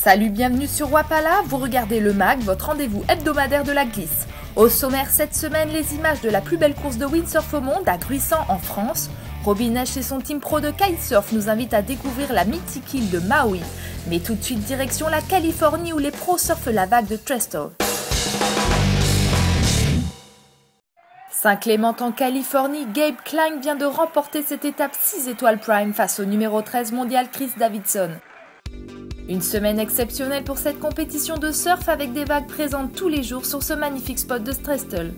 Salut, bienvenue sur Wapala, vous regardez le MAG, votre rendez-vous hebdomadaire de la glisse. Au sommaire cette semaine, les images de la plus belle course de windsurf au monde à Gruissan en France. Robin Esch et son team pro de kitesurf nous invitent à découvrir la mythique île de Maui. Mais tout de suite direction la Californie où les pros surfent la vague de Tresto. Saint-Clément en Californie, Gabe Klein vient de remporter cette étape 6 étoiles prime face au numéro 13 mondial Chris Davidson. Une semaine exceptionnelle pour cette compétition de surf avec des vagues présentes tous les jours sur ce magnifique spot de Trestle.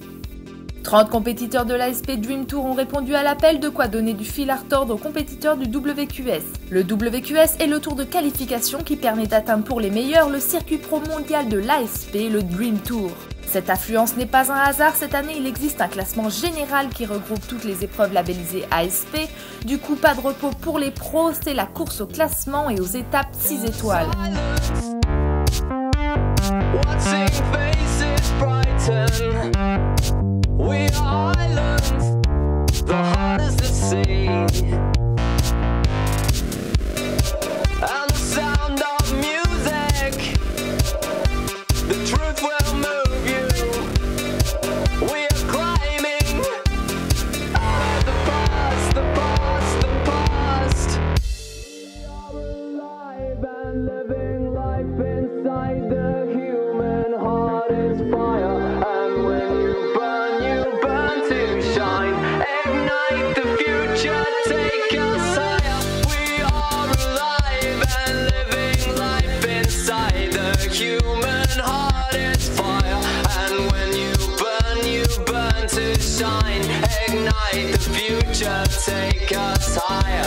30 compétiteurs de l'ASP Dream Tour ont répondu à l'appel, de quoi donner du fil à retordre aux compétiteurs du WQS. Le WQS est le tour de qualification qui permet d'atteindre pour les meilleurs le circuit pro mondial de l'ASP, le Dream Tour. Cette affluence n'est pas un hasard, cette année il existe un classement général qui regroupe toutes les épreuves labellisées ASP. Du coup, pas de repos pour les pros, c'est la course au classement et aux étapes 6 étoiles. Ignite the future, take us higher.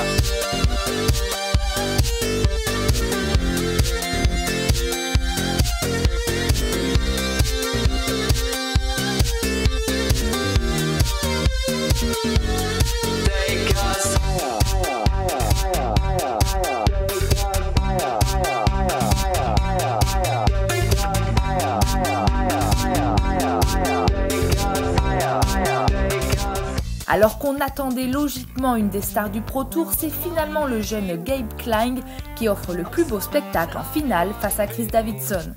Alors qu'on attendait logiquement une des stars du Pro Tour, c'est finalement le jeune Gabe Klein qui offre le plus beau spectacle en finale face à Chris Davidson.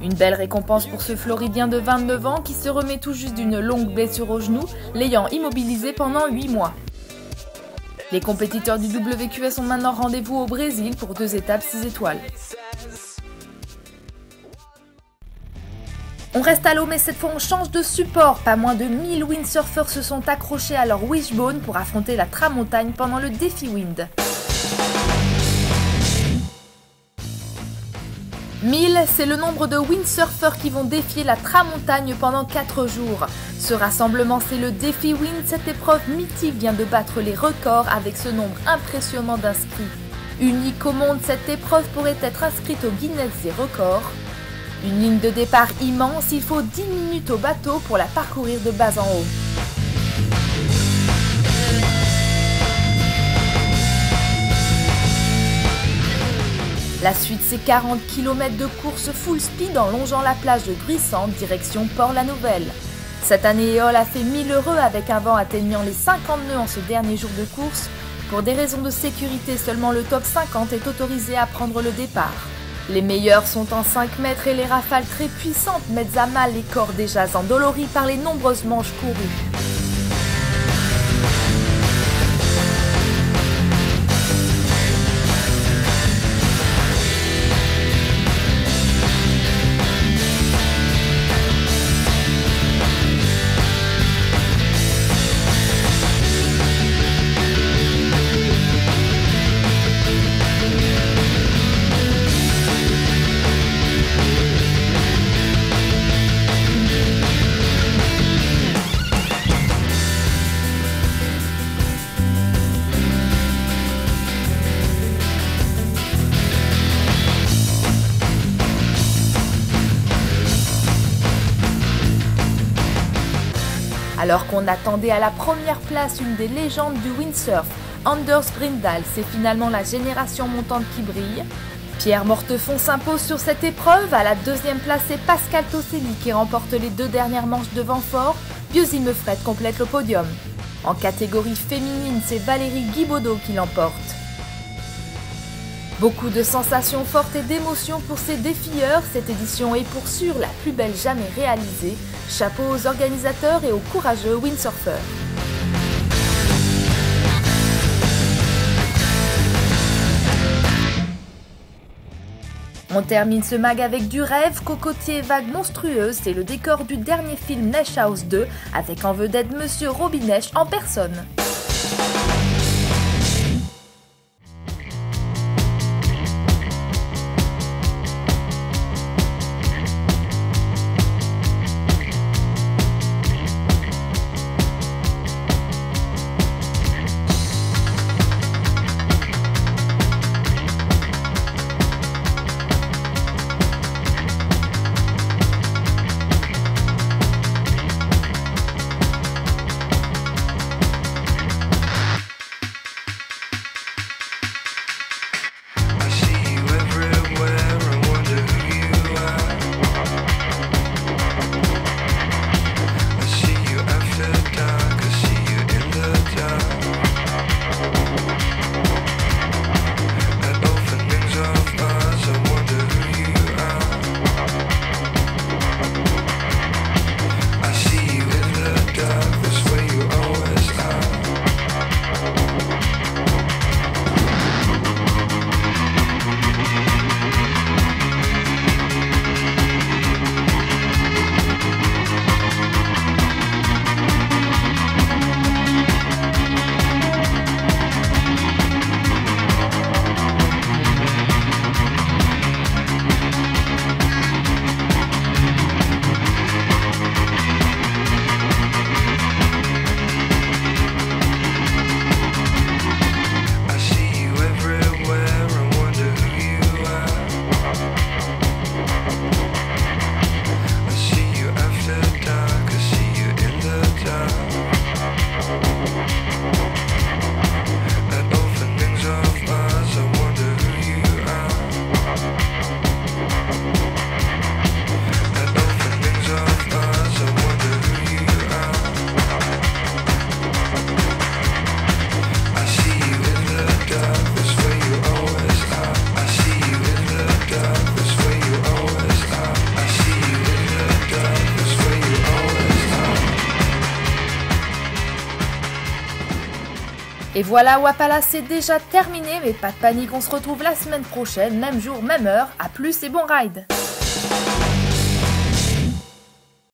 Une belle récompense pour ce Floridien de 29 ans qui se remet tout juste d'une longue blessure au genou, l'ayant immobilisé pendant 8 mois. Les compétiteurs du WQS ont maintenant rendez-vous au Brésil pour 2 étapes 6 étoiles. On reste à l'eau mais cette fois on change de support. Pas moins de 1000 windsurfers se sont accrochés à leur wishbone pour affronter la tramontagne pendant le défi wind. 1000, c'est le nombre de windsurfers qui vont défier la tramontagne pendant 4 jours. Ce rassemblement, c'est le défi wind. Cette épreuve mythique vient de battre les records avec ce nombre impressionnant d'inscrits. Unique au monde, cette épreuve pourrait être inscrite au Guinness des records. Une ligne de départ immense, il faut 10 minutes au bateau pour la parcourir de bas en haut. La suite, c'est 40 km de course full speed en longeant la plage de Gruissan, direction Port-la-Nouvelle. Cette année, Éole a fait 1000 heureux avec un vent atteignant les 50 nœuds en ce dernier jour de course. Pour des raisons de sécurité, seulement le top 50 est autorisé à prendre le départ. Les meilleurs sont en 5 mètres et les rafales très puissantes mettent à mal les corps déjà endoloris par les nombreuses manches courues. Alors qu'on attendait à la première place une des légendes du windsurf, Anders Brindal, c'est finalement la génération montante qui brille. Pierre Mortefond s'impose sur cette épreuve. À la deuxième place, c'est Pascal Tosselli qui remporte les 2 dernières manches de vent fort. Bieuzy Meufret complète le podium. En catégorie féminine, c'est Valérie Guibaudot qui l'emporte. Beaucoup de sensations fortes et d'émotions pour ces défieurs, cette édition est pour sûr la plus belle jamais réalisée. Chapeau aux organisateurs et aux courageux windsurfers. On termine ce mag avec du rêve, cocotier et vagues monstrueuses, c'est le décor du dernier film Nesh House 2, avec en vedette Monsieur Robin Nesh en personne. Et voilà, Wapala, c'est déjà terminé, mais pas de panique, on se retrouve la semaine prochaine, même jour, même heure. À plus et bon ride!